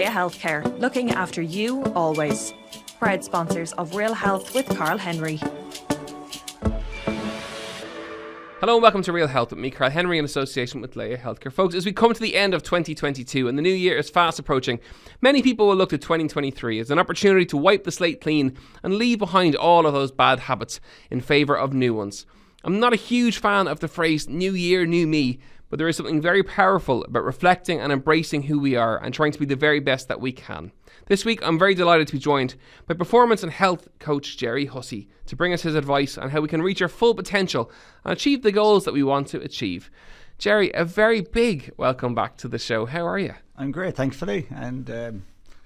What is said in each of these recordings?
Leia Healthcare, looking after you always. Proud sponsors of Real Health with Karl Henry. Hello and welcome to Real Health with me, Karl Henry, in association with Leia Healthcare. Folks, as we come to the end of 2022 and the new year is fast approaching, many people will look to 2023 as an opportunity to wipe the slate clean and leave behind all of those bad habits in favour of new ones. I'm not a huge fan of the phrase new year, new me, but there is something very powerful about reflecting and embracing who we are and trying to be the very best that we can. This week, I'm very delighted to be joined by performance and health coach Gerry Hussey to bring us his advice on how we can reach our full potential and achieve the goals that we want to achieve. Gerry, a very big welcome back to the show. How are you? I'm great, thankfully. And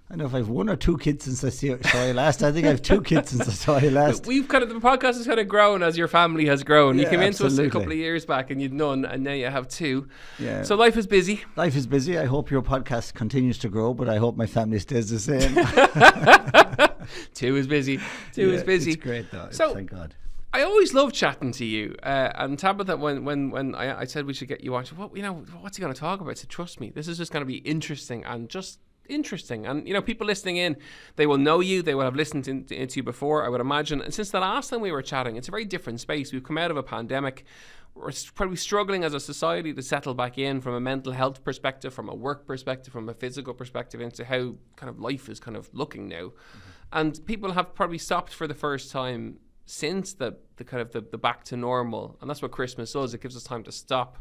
I don't know if I've one or two kids since I saw you last. I think I have two kids since I saw you last. The podcast has kind of grown as your family has grown. You came into us a couple of years back and you'd none, and now you have two. Yeah. So life is busy. Life is busy. I hope your podcast continues to grow, but I hope my family stays the same. Two is busy. It's great though. So, thank God. I always love chatting to you. And Tabitha, when I said we should get you on, what's he going to talk about? I said, trust me, this is just going to be interesting and just interesting. And people listening in, they will know you, they will have listened to you before, I would imagine. And since the last time we were chatting, it's a very different space. We've come out of a pandemic. We're probably struggling as a society to settle back in from a mental health perspective, from a work perspective, from a physical perspective, into how kind of life is kind of looking now. And people have probably stopped for the first time since the back to normal. And that's what Christmas does. It gives us time to stop,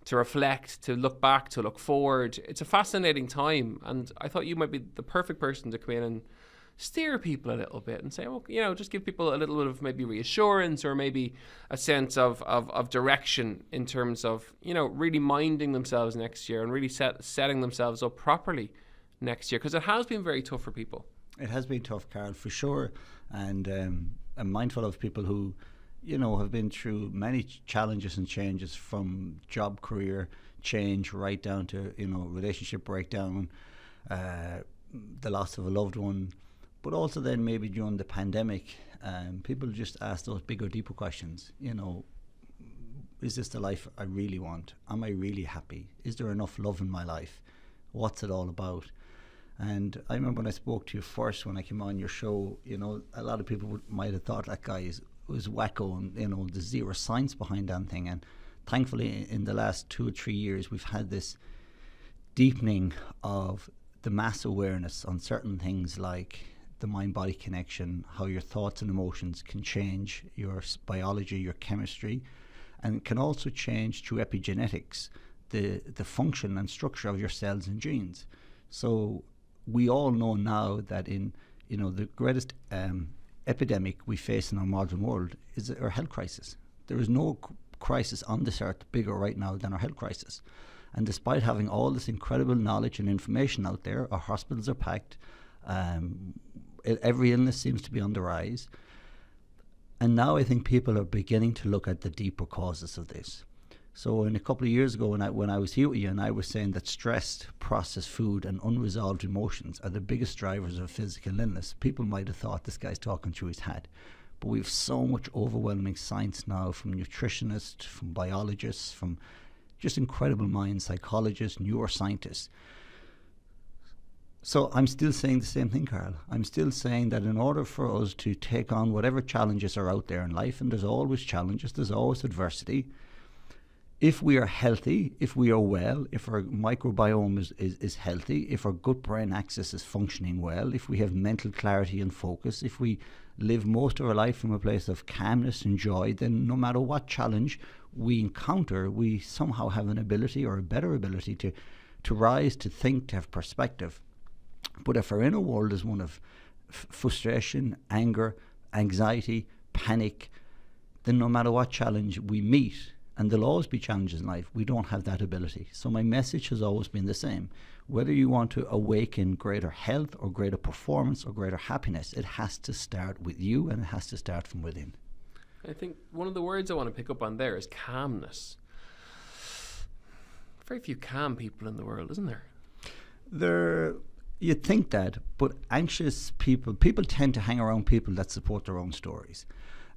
to reflect, to look back, to look forward. It's a fascinating time, and I thought you might be the perfect person to come in and steer people a little bit and say, well, just give people a little bit of maybe reassurance or maybe a sense of direction in terms of, really minding themselves next year and really setting themselves up properly next year, because it has been very tough for people. It has been tough, Karl, for sure, and I'm mindful of people who have been through many challenges and changes, from job, career change right down to, relationship breakdown, the loss of a loved one. But also then maybe during the pandemic, people just ask those bigger, deeper questions. Is this the life I really want? Am I really happy? Is there enough love in my life? What's it all about? And I remember when I spoke to you first, when I came on your show, a lot of people might have thought that guy was wacko, and there's zero science behind that thing. And thankfully in the last 2 or 3 years we've had this deepening of the mass awareness on certain things like the mind-body connection, how your thoughts and emotions can change your biology, your chemistry, and can also change through epigenetics the function and structure of your cells and genes. So we all know now that in the greatest epidemic we face in our modern world is our health crisis. There is no crisis on this earth bigger right now than our health crisis. And despite having all this incredible knowledge and information out there, our hospitals are packed. Every illness seems to be on the rise. And now I think people are beginning to look at the deeper causes of this. So in a couple of years ago when I was here with you, and I was saying that stress, processed food and unresolved emotions are the biggest drivers of physical illness, people might have thought this guy's talking through his head. But we have so much overwhelming science now from nutritionists, from biologists, from just incredible minds, psychologists, neuroscientists. So I'm still saying the same thing, Karl. I'm still saying that in order for us to take on whatever challenges are out there in life, and there's always challenges, there's always adversity, if we are healthy, if we are well, if our microbiome is healthy, if our gut-brain axis is functioning well, if we have mental clarity and focus, if we live most of our life from a place of calmness and joy, then no matter what challenge we encounter, we somehow have an ability or a better ability to rise, to think, to have perspective. But if our inner world is one of frustration, anger, anxiety, panic, then no matter what challenge we meet, and there'll always be challenges in life, we don't have that ability. So my message has always been the same. Whether you want to awaken greater health or greater performance or greater happiness, it has to start with you, and it has to start from within. I think one of the words I want to pick up on there is calmness. Very few calm people in the world, isn't there? You'd think that, but anxious people tend to hang around people that support their own stories.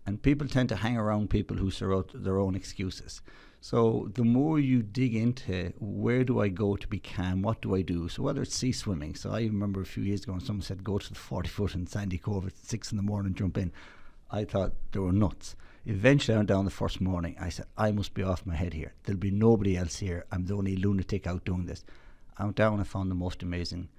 And people tend to hang around people who throw out their own excuses. So the more you dig into where do I go to be calm, what do I do? So whether it's sea swimming. So I remember a few years ago when someone said go to the 40 foot in Sandy Cove at 6 in the morning, jump in. I thought they were nuts. Eventually I went down the first morning. I said, I must be off my head here. There'll be nobody else here. I'm the only lunatic out doing this. I went down and found the most amazing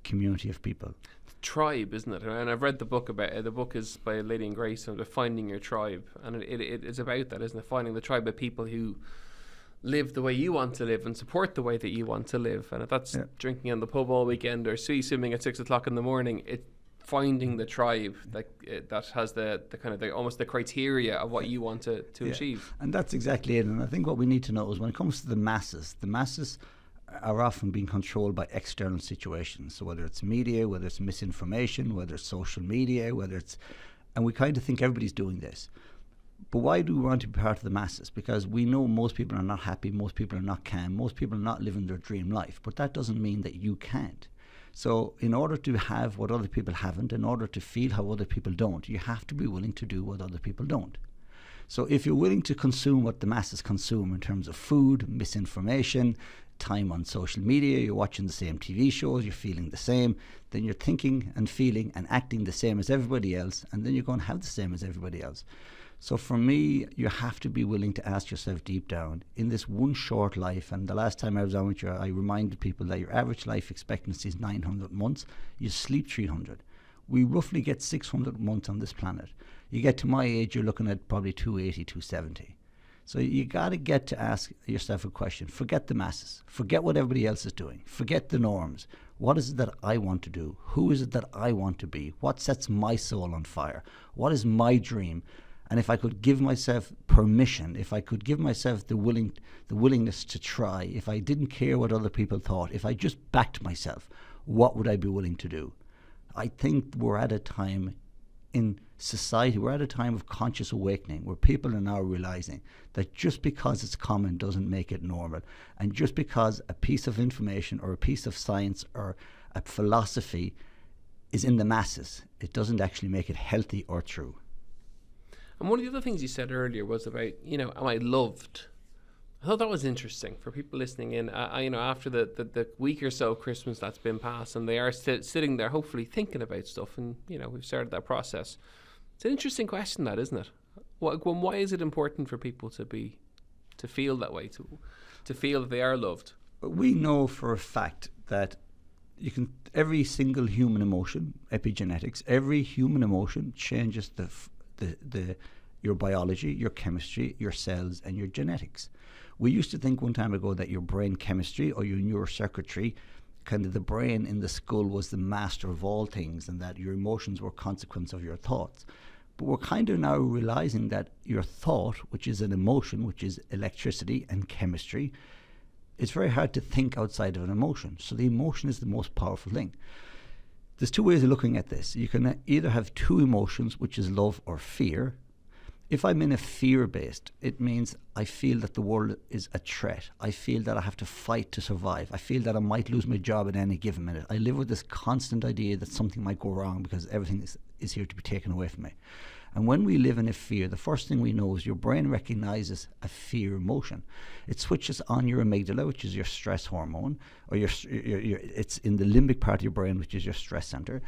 community of people. Tribe, isn't it? And I've read the book about it. The book is by Lady and Grace, and Finding Your Tribe, and it's about that, isn't it? Finding the tribe of people who live the way you want to live and support the way that you want to live. And if that's drinking in the pub all weekend or sea swimming at 6 o'clock in the morning, it's finding the tribe that has the kind of almost the criteria of what you want to achieve. And that's exactly it. And I think what we need to know is when it comes to the masses are often being controlled by external situations. So whether it's media, whether it's misinformation, whether it's social media, and we kind of think everybody's doing this. But why do we want to be part of the masses? Because we know most people are not happy, most people are not calm, most people are not living their dream life. But that doesn't mean that you can't. So in order to have what other people haven't, in order to feel how other people don't, you have to be willing to do what other people don't. So if you're willing to consume what the masses consume in terms of food, misinformation, time on social media, you're watching the same TV shows, you're feeling the same, then you're thinking and feeling and acting the same as everybody else, and then you're going to have the same as everybody else. So for me, you have to be willing to ask yourself deep down, in this one short life, and the last time I was on with you, I reminded people that your average life expectancy is 900 months, you sleep 300. We roughly get 600 months on this planet. You get to my age, you're looking at probably 280, 270. So you got to get to ask yourself a question. Forget the masses. Forget what everybody else is doing. Forget the norms. What is it that I want to do? Who is it that I want to be? What sets my soul on fire? What is my dream? And if I could give myself permission, if I could give myself the willingness to try, if I didn't care what other people thought, if I just backed myself, what would I be willing to do? I think we're at a time in society, we're at a time of conscious awakening where people are now realizing that just because it's common doesn't make it normal. And just because a piece of information or a piece of science or a philosophy is in the masses, it doesn't actually make it healthy or true. And one of the other things you said earlier was about, am I loved? I thought that was interesting for people listening in. After the week or so of Christmas that's been passed, and they are sitting there, hopefully thinking about stuff, and we've started that process. It's an interesting question, that, isn't it? Why is it important for people to feel that way, to feel that they are loved? We know for a fact that every single human emotion, epigenetics, every human emotion changes your biology, your chemistry, your cells, and your genetics. We used to think one time ago that your brain chemistry or your neurocircuitry, kind of the brain in the skull, was the master of all things, and that your emotions were consequence of your thoughts. But we're kind of now realizing that your thought, which is an emotion, which is electricity and chemistry, it's very hard to think outside of an emotion. So the emotion is the most powerful thing. There's two ways of looking at this. You can either have two emotions, which is love or fear. If I'm in a fear-based, it means I feel that the world is a threat. I feel that I have to fight to survive. I feel that I might lose my job at any given minute. I live with this constant idea that something might go wrong because everything is here to be taken away from me. And when we live in a fear, the first thing we know is your brain recognizes a fear emotion. It switches on your amygdala, which is your stress hormone, or it's in the limbic part of your brain, which is your stress center.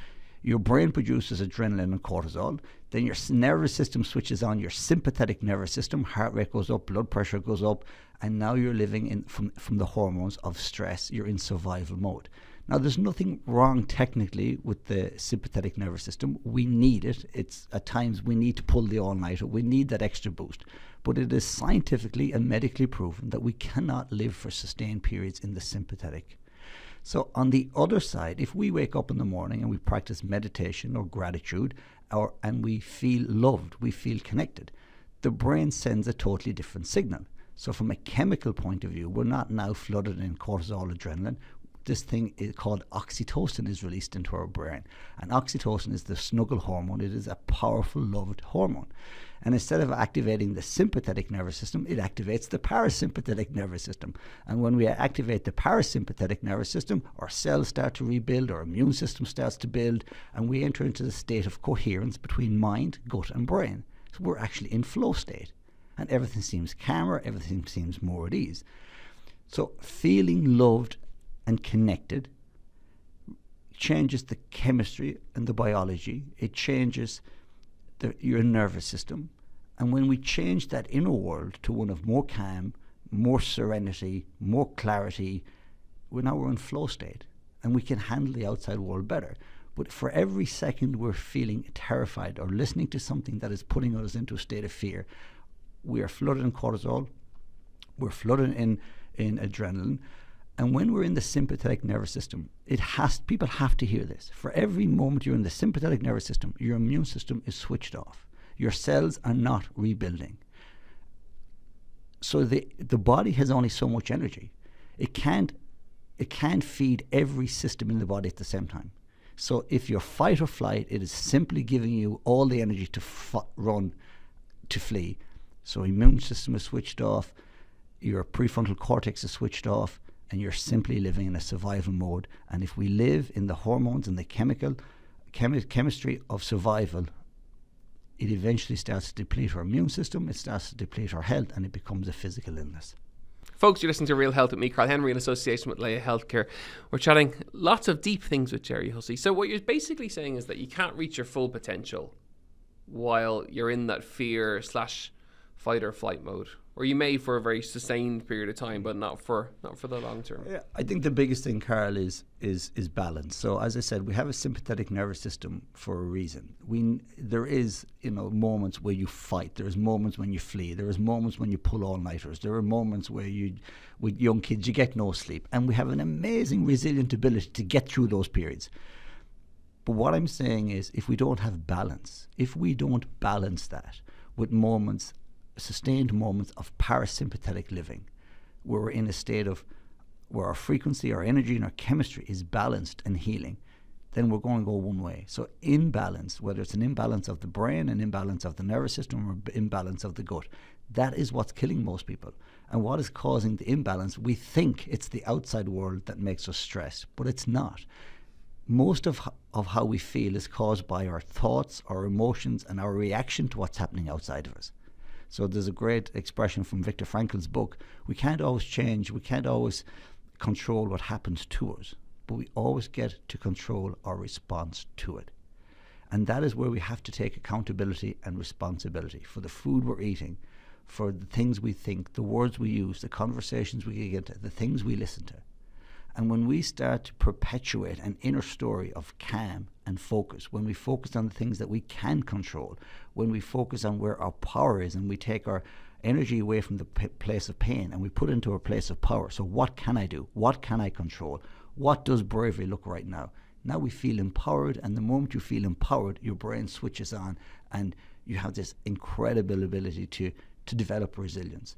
Your brain produces adrenaline and cortisol. Then your nervous system switches on your sympathetic nervous system. Heart rate goes up, blood pressure goes up, and now you're living from the hormones of stress. You're in survival mode. Now, there's nothing wrong technically with the sympathetic nervous system. We need it. It's at times we need to pull the all-nighter. We need that extra boost. But it is scientifically and medically proven that we cannot live for sustained periods in the sympathetic. So on the other side, if we wake up in the morning and we practice meditation or gratitude, and we feel loved, we feel connected, the brain sends a totally different signal. So from a chemical point of view, we're not now flooded in cortisol, adrenaline. This thing is called oxytocin is released into our brain. And oxytocin is the snuggle hormone. It is a powerful, loved hormone. And instead of activating the sympathetic nervous system, it activates the parasympathetic nervous system. And when we activate the parasympathetic nervous system, our cells start to rebuild, our immune system starts to build, and we enter into the state of coherence between mind, gut, and brain. So we're actually in flow state. And everything seems calmer, everything seems more at ease. So feeling loved and connected changes the chemistry and the biology. It changes your nervous system. And when we change that inner world to one of more calm, more serenity, more clarity, we're in flow state. And we can handle the outside world better. But for every second we're feeling terrified or listening to something that is putting us into a state of fear, we are flooded in cortisol, we're flooded in adrenaline, and when we're in the sympathetic nervous system, people have to hear this. For every moment you're in the sympathetic nervous system, your immune system is switched off. Your cells are not rebuilding. So the body has only so much energy. It can't feed every system in the body at the same time. So if you're fight or flight, it is simply giving you all the energy to run, to flee. So immune system is switched off, your prefrontal cortex is switched off, and you're simply living in a survival mode. And if we live in the hormones and the chemistry of survival, it eventually starts to deplete our immune system, it starts to deplete our health, and it becomes a physical illness. Folks, you're listening to Real Health with me, Karl Henry, in association with Leia Healthcare. We're chatting lots of deep things with Gerry Hussey. So what you're basically saying is that you can't reach your full potential while you're in that fear / fight or flight mode, or you may for a very sustained period of time, but not for the long term. Yeah, I think the biggest thing, Karl, is balance. So as I said, we have a sympathetic nervous system for a reason. There is moments where you fight. There's moments when you flee. There is moments when you pull all-nighters. There are moments where with young kids, you get no sleep, and we have an amazing resilient ability to get through those periods. But what I'm saying is, if we don't have balance, if we don't balance that with sustained moments of parasympathetic living, where we're in a state of where our frequency, our energy, and our chemistry is balanced and healing, then we're going to go one way. So imbalance, whether it's an imbalance of the brain, an imbalance of the nervous system, or imbalance of the gut, that is what's killing most people. And what is causing the imbalance? We think it's the outside world that makes us stressed, but it's not. Most of how we feel is caused by our thoughts, our emotions, and our reaction to what's happening outside of us. So there's a great expression from Viktor Frankl's book: we can't always change, we can't always control what happens to us, but we always get to control our response to it. And that is where we have to take accountability and responsibility for the food we're eating, for the things we think, the words we use, the conversations we get into, the things we listen to. And when we start to perpetuate an inner story of calm and focus, when we focus on the things that we can control, when we focus on where our power is, and we take our energy away from the place of pain and we put it into a place of power. So what can I do? What can I control? What does bravery look right now? Now we feel empowered, and the moment you feel empowered, your brain switches on and you have this incredible ability to develop resilience.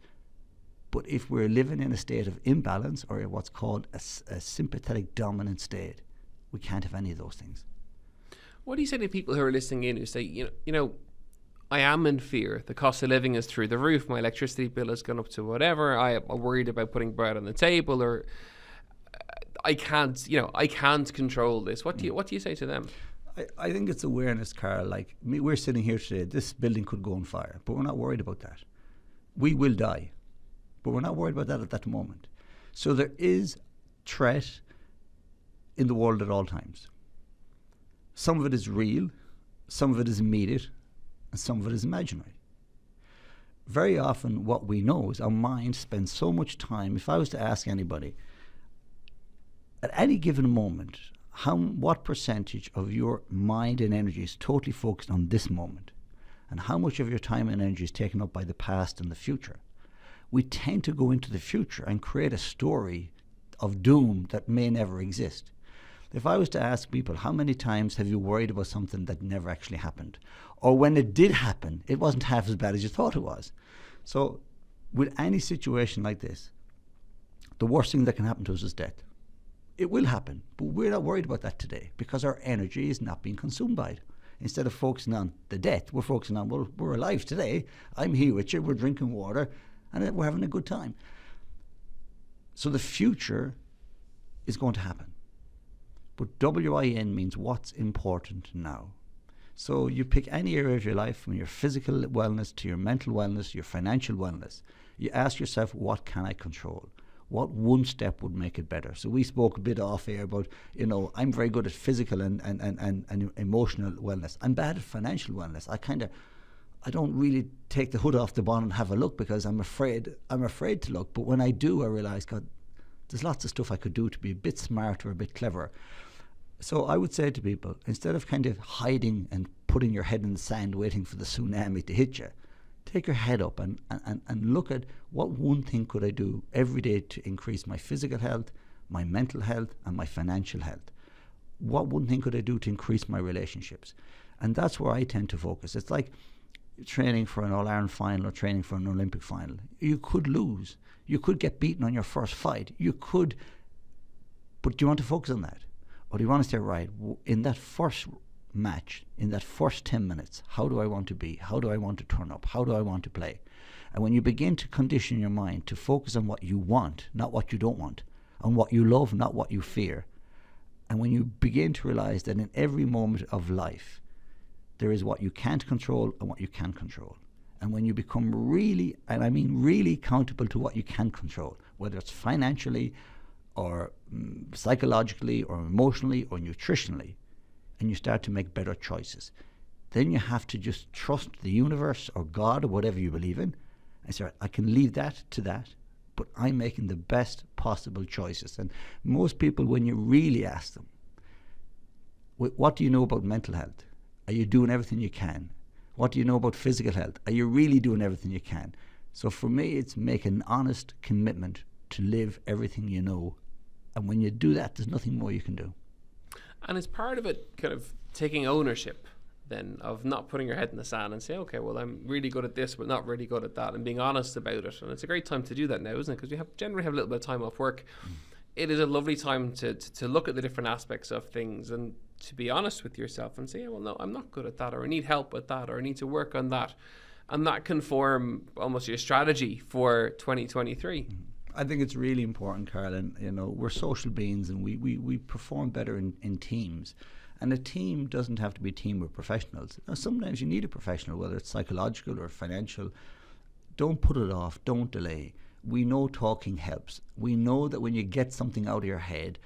But if we're living in a state of imbalance, or what's called a sympathetic dominant state, we can't have any of those things. What do you say to people who are listening in who say, you know, I am in fear. The cost of living is through the roof. My electricity bill has gone up to whatever. I'm worried about putting bread on the table, or I can't control this. What do you say to them? I think it's awareness, Karl. Like we're sitting here today. This building could go on fire, but we're not worried about that. We will die, but we're not worried about that at that moment. So there is threat in the world at all times. Some of it is real, some of it is immediate, and some of it is imaginary. Very often what we know is our mind spends so much time. If I was to ask anybody, at any given moment, what percentage of your mind and energy is totally focused on this moment, and how much of your time and energy is taken up by the past and the future? We tend to go into the future and create a story of doom that may never exist. If I was to ask people, how many times have you worried about something that never actually happened? Or when it did happen, it wasn't half as bad as you thought it was. So with any situation like this, the worst thing that can happen to us is death. It will happen, but we're not worried about that today because our energy is not being consumed by it. Instead of focusing on the death, we're focusing on, well, we're alive today. I'm here with you. We're drinking water and we're having a good time. So the future is going to happen. But WIN means what's important now. So you pick any area of your life, from your physical wellness to your mental wellness, your financial wellness. You ask yourself, what can I control? What one step would make it better? So we spoke a bit off air about, I'm very good at physical and emotional wellness. I'm bad at financial wellness. I don't really take the hood off the bonnet and have a look because I'm afraid to look. But when I do, I realise, God, there's lots of stuff I could do to be a bit smarter, a bit cleverer. So I would say to people, instead of kind of hiding and putting your head in the sand waiting for the tsunami to hit you, take your head up and look at what one thing could I do every day to increase my physical health, my mental health, and my financial health. What one thing could I do to increase my relationships? And that's where I tend to focus. It's like training for an All-Ireland final or training for an Olympic final. You could lose. You could get beaten on your first fight. You could, but do you want to focus on that? Or do you want to say, right, in that first match, in that first 10 minutes, how do I want to be? How do I want to turn up? How do I want to play? And when you begin to condition your mind to focus on what you want, not what you don't want, on what you love, not what you fear, and when you begin to realize that in every moment of life, there is what you can't control and what you can control. And when you become really, and I mean really accountable to what you can control, whether it's financially or psychologically or emotionally or nutritionally, and you start to make better choices, then you have to just trust the universe or God or whatever you believe in and say, I can leave that to that, but I'm making the best possible choices. And most people, when you really ask them, what do you know about mental health? Are you doing everything you can? What do you know about physical health? Are you really doing everything you can? So for me, it's make an honest commitment to live everything you know. And when you do that, there's nothing more you can do. And is part of it kind of taking ownership then of not putting your head in the sand and say, okay, well, I'm really good at this, but not really good at that, and being honest about it. And it's a great time to do that now, isn't it? Because we generally have a little bit of time off work. It is a lovely time to look at the different aspects of things and to be honest with yourself and say, yeah, well, no, I'm not good at that, or I need help with that, or I need to work on that. And that can form almost your strategy for 2023. I think it's really important, Karl, and we're social beings and we perform better in teams. And a team doesn't have to be a team with professionals. Now, sometimes you need a professional, whether it's psychological or financial. Don't put it off, don't delay. We know talking helps. We know that when you get something out of your head,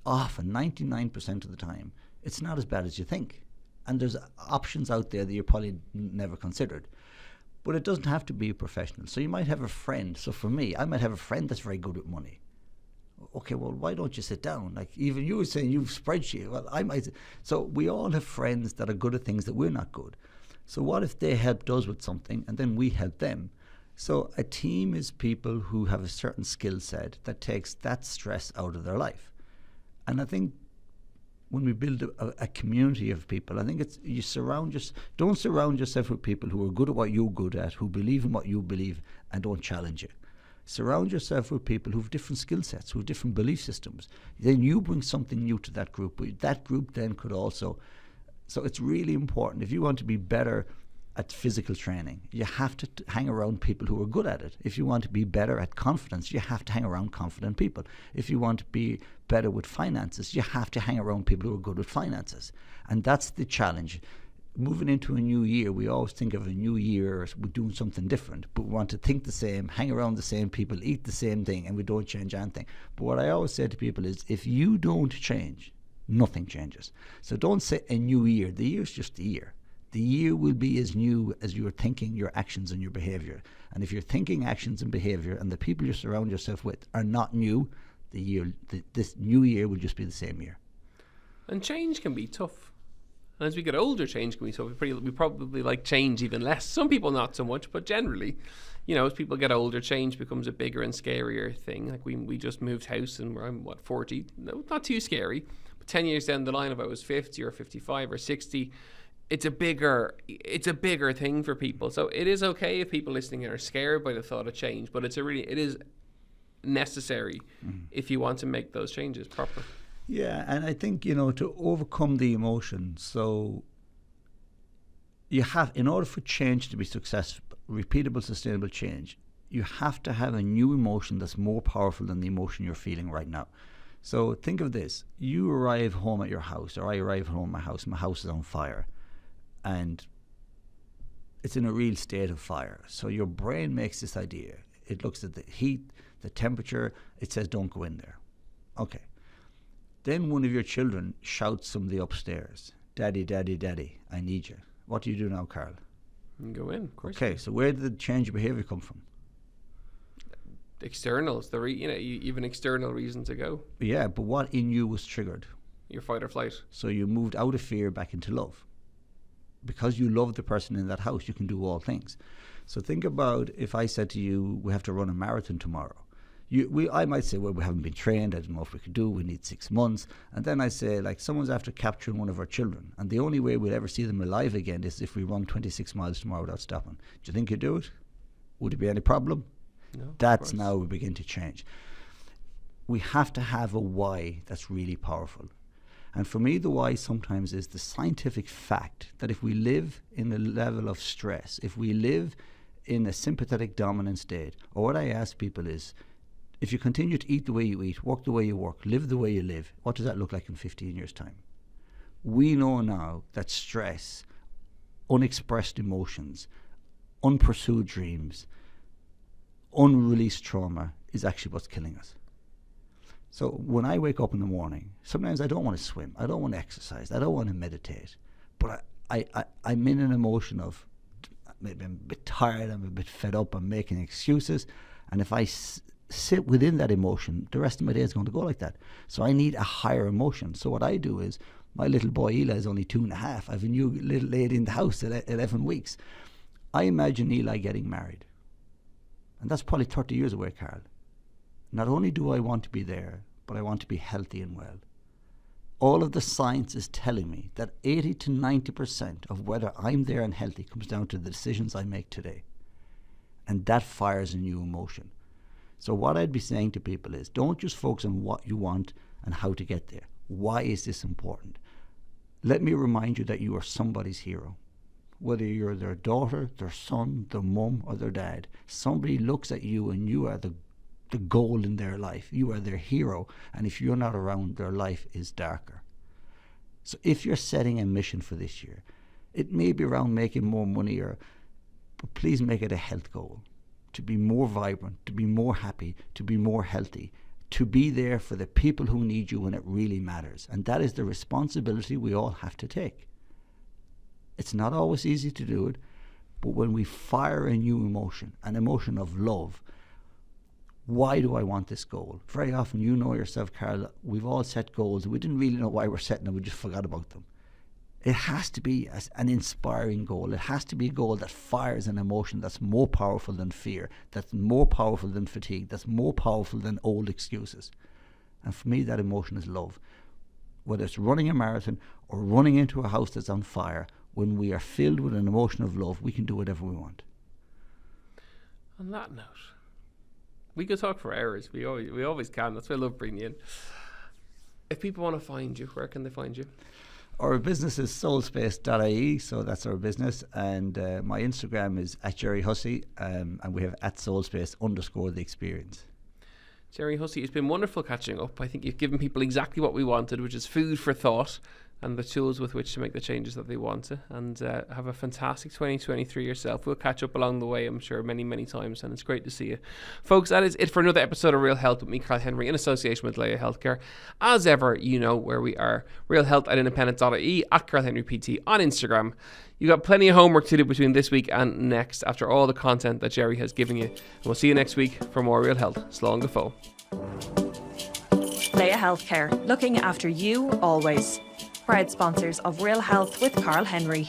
often 99% of the time, it's not as bad as you think. And there's options out there that you probably never considered. But it doesn't have to be a professional. So you might have a friend. So for me, I might have a friend that's very good with money. Okay, well, why don't you sit down? Like even you were saying you've spreadsheet. Well, I might. So we all have friends that are good at things that we're not good. So what if they helped us with something and then we help them? So a team is people who have a certain skill set that takes that stress out of their life. And I think when we build a community of people, I think it's don't surround yourself with people who are good at what you're good at, who believe in what you believe and don't challenge you. Surround yourself with people who have different skill sets, who have different belief systems. Then you bring something new to that group. That group then could also... So it's really important. If you want to be better at physical training, you have to hang around people who are good at it. If you want to be better at confidence, you have to hang around confident people. If you want to be better with finances, you have to hang around people who are good with finances. And that's the challenge. Moving into a new year, we always think of a new year as we're doing something different, but we want to think the same, hang around the same people, eat the same thing, and we don't change anything. But what I always say to people is, if you don't change, nothing changes. So don't say a new year. The year's just a year. The year will be as new as your thinking, your actions, and your behaviour. And if your thinking, actions, and behaviour, and the people you surround yourself with are not new, this new year will just be the same year. And change can be tough. And as we get older, change can be tough. We probably like change even less. Some people not so much, but generally, as people get older, change becomes a bigger and scarier thing. Like we just moved house and I'm 40. No, not too scary. But 10 years down the line, if I was 50 or 55 or 60, it's a bigger thing for people. So it is okay if people listening are scared by the thought of change, but it is necessary if you want to make those changes proper. Yeah, and I think, to overcome the emotion, so in order for change to be successful, repeatable, sustainable change, you have to have a new emotion that's more powerful than the emotion you're feeling right now. So think of this. You arrive home at your house, or I arrive home at my house is on fire. and it's in a real state of fire. So your brain makes this idea. It looks at the heat, the temperature, it says don't go in there. Okay. Then one of your children shouts from the upstairs, "Daddy, daddy, daddy, I need you." What do you do now, Karl? Go in, of course. Okay, so where did the change of behaviour come from? Externals, you have an external reason to go. Yeah, but what in you was triggered? Your fight or flight. So you moved out of fear back into love. Because you love the person in that house, you can do all things. So think about if I said to you, we have to run a marathon tomorrow. I might say, well, we haven't been trained. I don't know if we could do. We need 6 months. And then I say, like, someone's after capturing one of our children. And the only way we'll ever see them alive again is if we run 26 miles tomorrow without stopping. Do you think you'd do it? Would it be any problem? No. That's now we begin to change. We have to have a why that's really powerful. And for me, the why sometimes is the scientific fact that if we live in a level of stress, if we live in a sympathetic dominant state, or what I ask people is, if you continue to eat the way you eat, work the way you work, live the way you live, what does that look like in 15 years' time? We know now that stress, unexpressed emotions, unpursued dreams, unreleased trauma is actually what's killing us. So when I wake up in the morning, sometimes I don't want to swim, I don't want to exercise, I don't want to meditate, but I'm in an emotion of maybe I'm a bit tired, I'm a bit fed up, I'm making excuses, and if I sit within that emotion, the rest of my day is going to go like that. So I need a higher emotion. So what I do is, my little boy Eli is only 2.5. I have a new little lady in the house at 11 weeks. I imagine Eli getting married. And that's probably 30 years away, Karl. Not only do I want to be there, but I want to be healthy and well. All of the science is telling me that 80 to 90% of whether I'm there and healthy comes down to the decisions I make today. And that fires a new emotion. So what I'd be saying to people is, don't just focus on what you want and how to get there. Why is this important? Let me remind you that you are somebody's hero. Whether you're their daughter, their son, their mum, or their dad, somebody looks at you and you are the goal in their life. You are their hero. And if you're not around, their life is darker. So if you're setting a mission for this year, it may be around making more money, but please make it a health goal. To be more vibrant, to be more happy, to be more healthy, to be there for the people who need you when it really matters. And that is the responsibility we all have to take. It's not always easy to do it, but when we fire a new emotion, an emotion of love, why do I want this goal? Very often, you know yourself, Karl, we've all set goals. We didn't really know why we're setting them, we just forgot about them. It has to be an inspiring goal. It has to be a goal that fires an emotion that's more powerful than fear, that's more powerful than fatigue, that's more powerful than old excuses. And for me, that emotion is love. Whether it's running a marathon or running into a house that's on fire, when we are filled with an emotion of love, we can do whatever we want. On that note, we could talk for hours. We always can. That's why I love bringing you in. If people want to find you, where can they find you? Our business is soulspace.ie, so that's our business. And my Instagram is @Gerry Hussey, and we have @soulspace_the experience. Gerry Hussey, it's been wonderful catching up. I think you've given people exactly what we wanted, which is food for thought and the tools with which to make the changes that they want to. And have a fantastic 2023 yourself. We'll catch up along the way, I'm sure, many, many times. And it's great to see you. Folks, that is it for another episode of Real Health with me, Karl Henry, in association with Leia Healthcare. As ever, you know where we are. realhealth@independent.ie, @KarlHenryPT on Instagram. You got plenty of homework to do between this week and next after all the content that Gerry has given you. And we'll see you next week for more Real Health. Slán go fóill. Leia Healthcare, looking after you always. Proud sponsors of Real Health with Karl Henry.